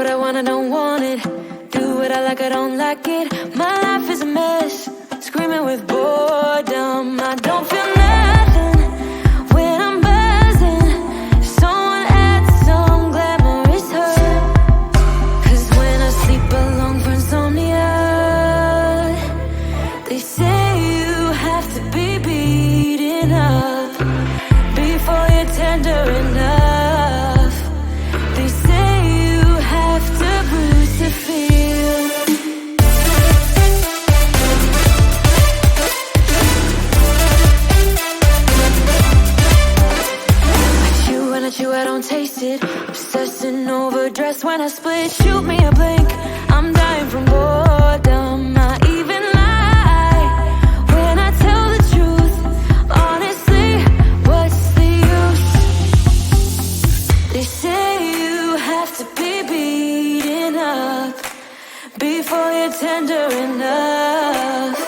what I want, I don't want it. Do what I like, I don't like it. My life is a mess, screaming with boredom. I don't feel nothing when I'm buzzing. Someone adds some glamorous hurt. 'Cause when I sleep alone for insomnia, they say you have to be beaten up before you're tender enough. They say you have to bruise to feel. I chew, I don't taste it. Obsessing over dress when I split. Shoot me a blink, I'm dying from boredom. I even lie when I tell the truth. Honestly, what's the use? They say you have to be beaten up before you're tender enough.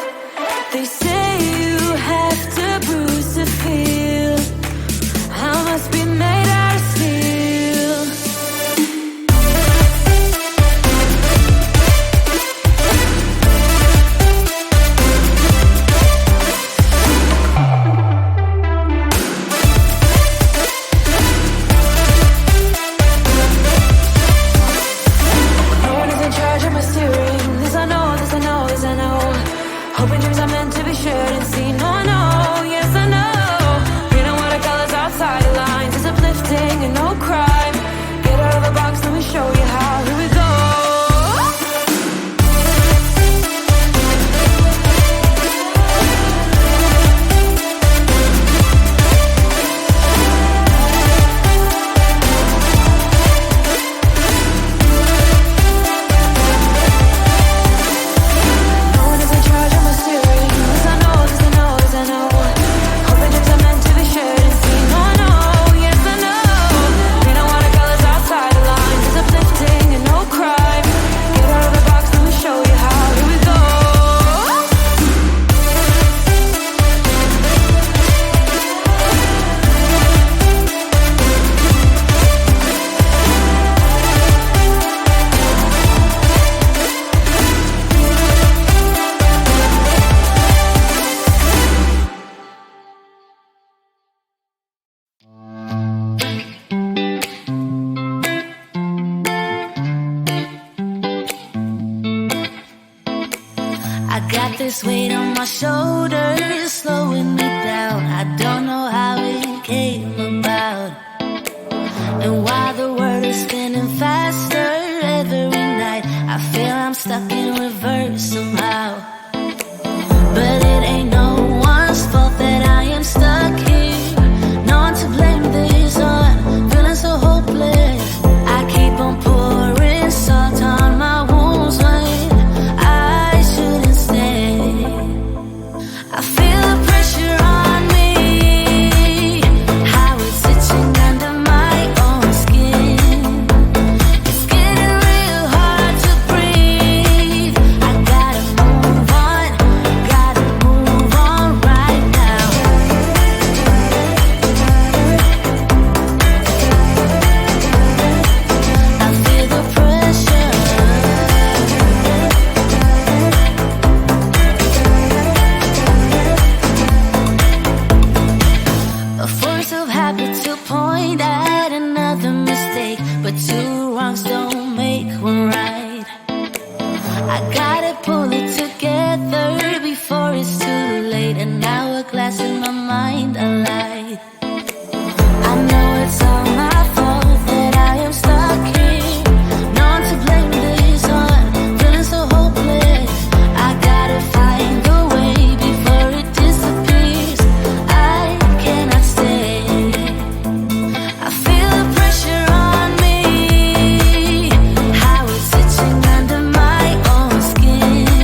They say you have to bruise to feel. I must be made out of steel. No one is in charge of my steering. This I know, this I know, this I know. Hoping dreams are meant to be shared and seen. No, I know, yes I know. Reading watercolors outside the lines. It's uplifting and no crime. Get out of the box, let me show you how. Here we go. No one is in charge of my steering. This I know, this I know, this I know. Hoping dreams are meant to be shared and seen. No, I know, yes I know. Reading watercolors outside the lines. It's uplifting and no crime. Get out of the box, let me show you how. Here we go. I got this weight on my shoulders, slowing me down. I don't know how it came about. And while the world is spinning faster every night, I feel I'm stuck in reverse somehow. But it ain't no one's fault that I am stuck here. No one to blame this on, feeling so hopeless. I keep on pouring salt on my wounds when I shouldn't stay. I feel the pressure on me, how it's itching under my own skin. It's getting real hard to breathe. I gotta move on right now. I feel the pressure. A force of habit to point at another mistake, but two wrongs don't make one right. I gotta pull it together before it's too late. An hourglass in my mind, a light. I know it's all my fault that I am stuck here. No one to blame this on, feeling so hopeless. I gotta find a way before it disappears. I cannot stay. I feel the pressure on me, how it's itching under my own skin.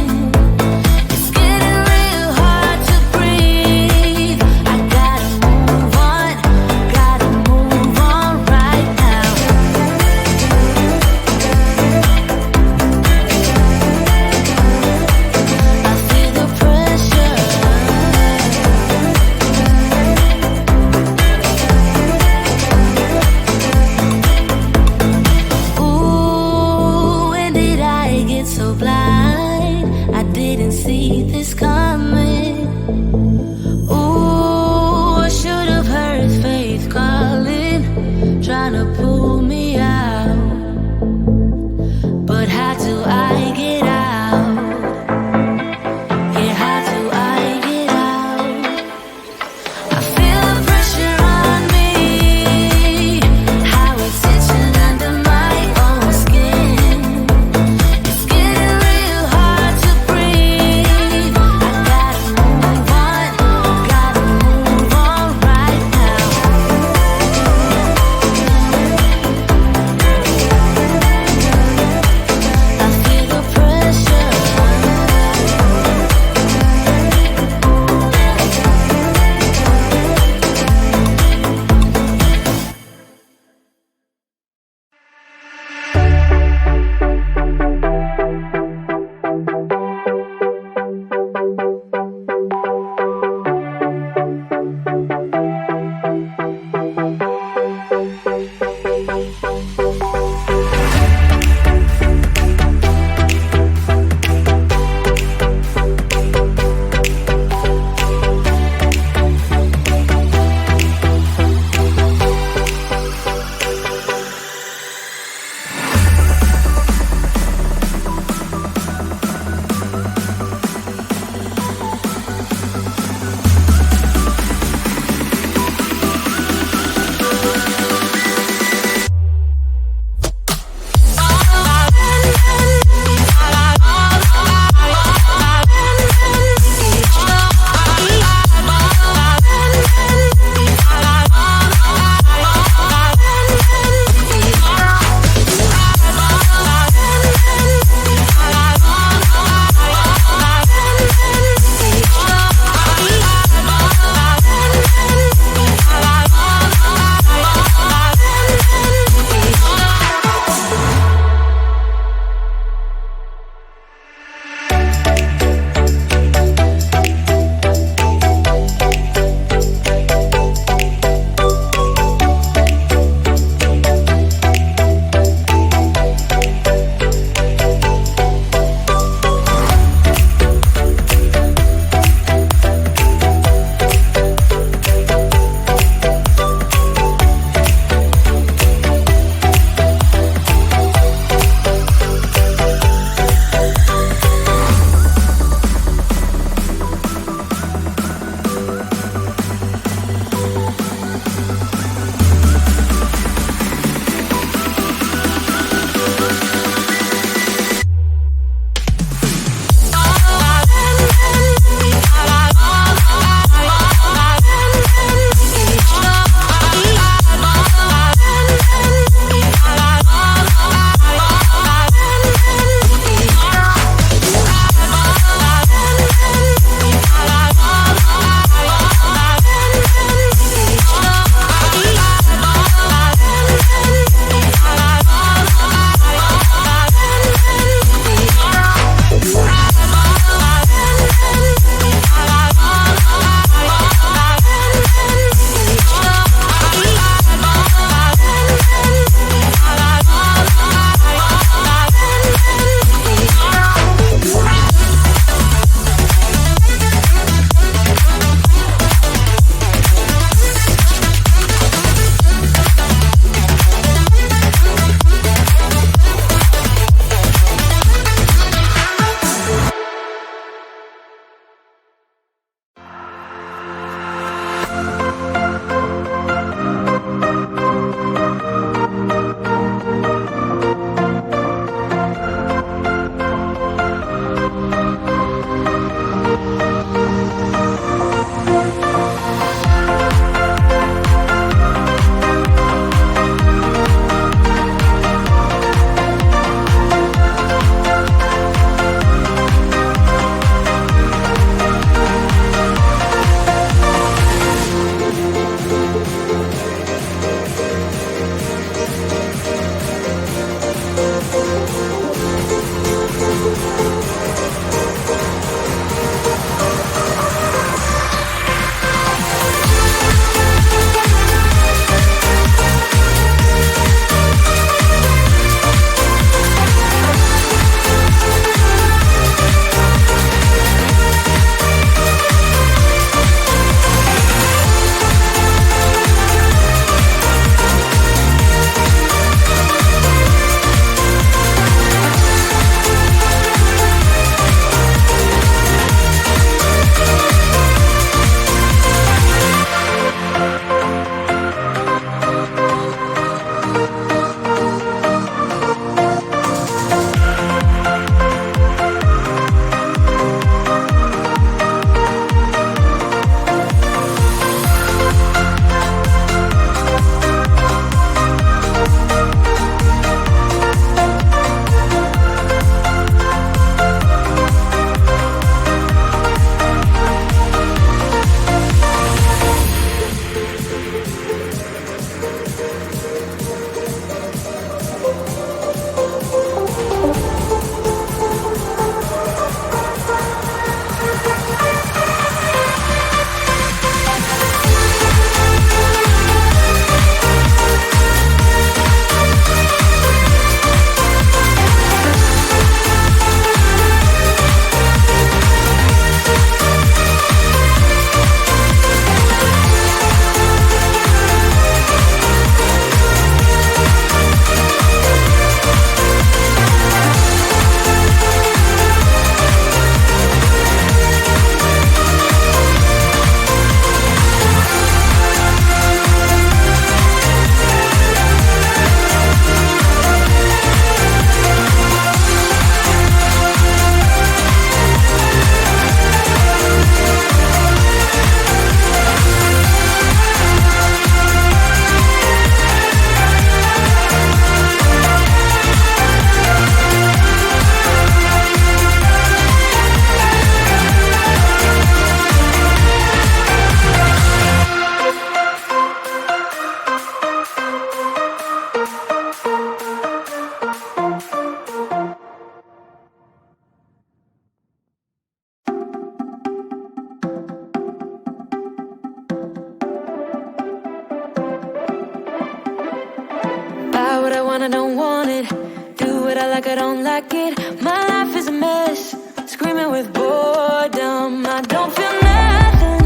I don't want it. Do what I like, I don't like it. My life is a mess, screaming with boredom. I don't feel nothing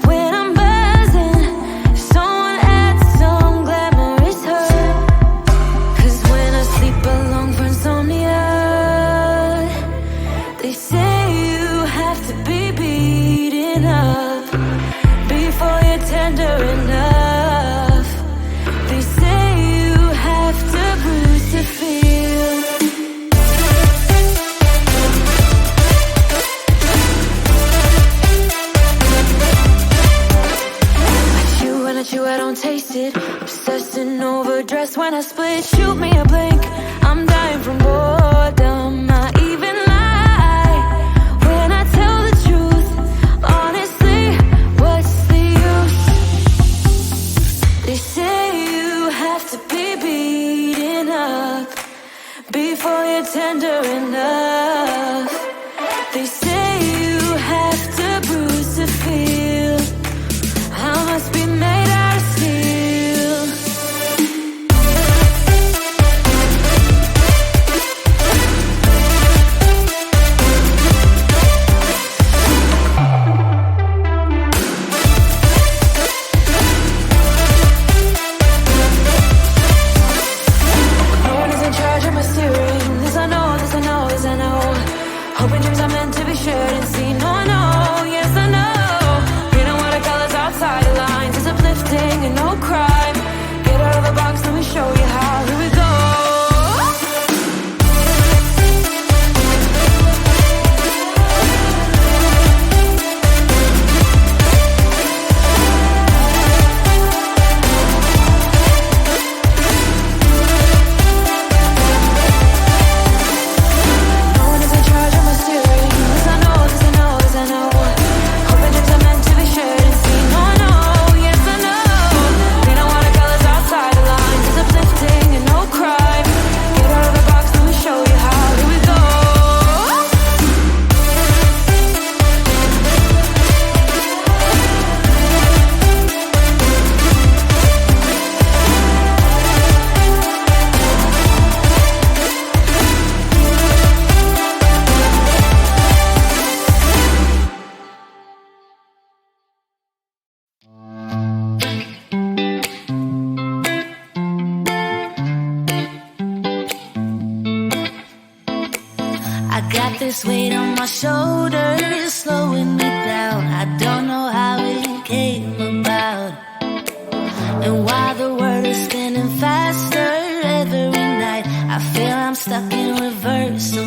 when I'm buzzing. Someone adds some glamorous hurt. 'Cause when I sleep alone for insomnia, they say you have to be beaten up before you're tender enough. They say you have to bruise to feel. I chew, I don't taste it. Obsessing over dress when I split. Shoot me a blink, I'm dying from boredom. I even lie when I tell the truth. Honestly, what's the use? They say you have to be beaten up before you're tender enough. They say you have to bruise to feel. I must be made out of steel. No one is in charge of my steering. This I know, this I know, this I know. Hoping dreams are meant to be shared and seen. No, I know, yes I know. Painting watercolors outside the lines is uplifting and no crime. Get out of the box, let me show you how. Here we go. No one is in charge of my steering. This I know, this I know, this I know. Hoping dreams are meant to be shared and seen. No, I know, yes I know. Painting watercolors outside the lines is uplifting and no crime. Get out of the box, let me show you how. Here we go. I got this weight on my shoulders, slowing me down. I don't know how it came about. And while the world is spinning faster every night, I feel I'm stuck in reverse. So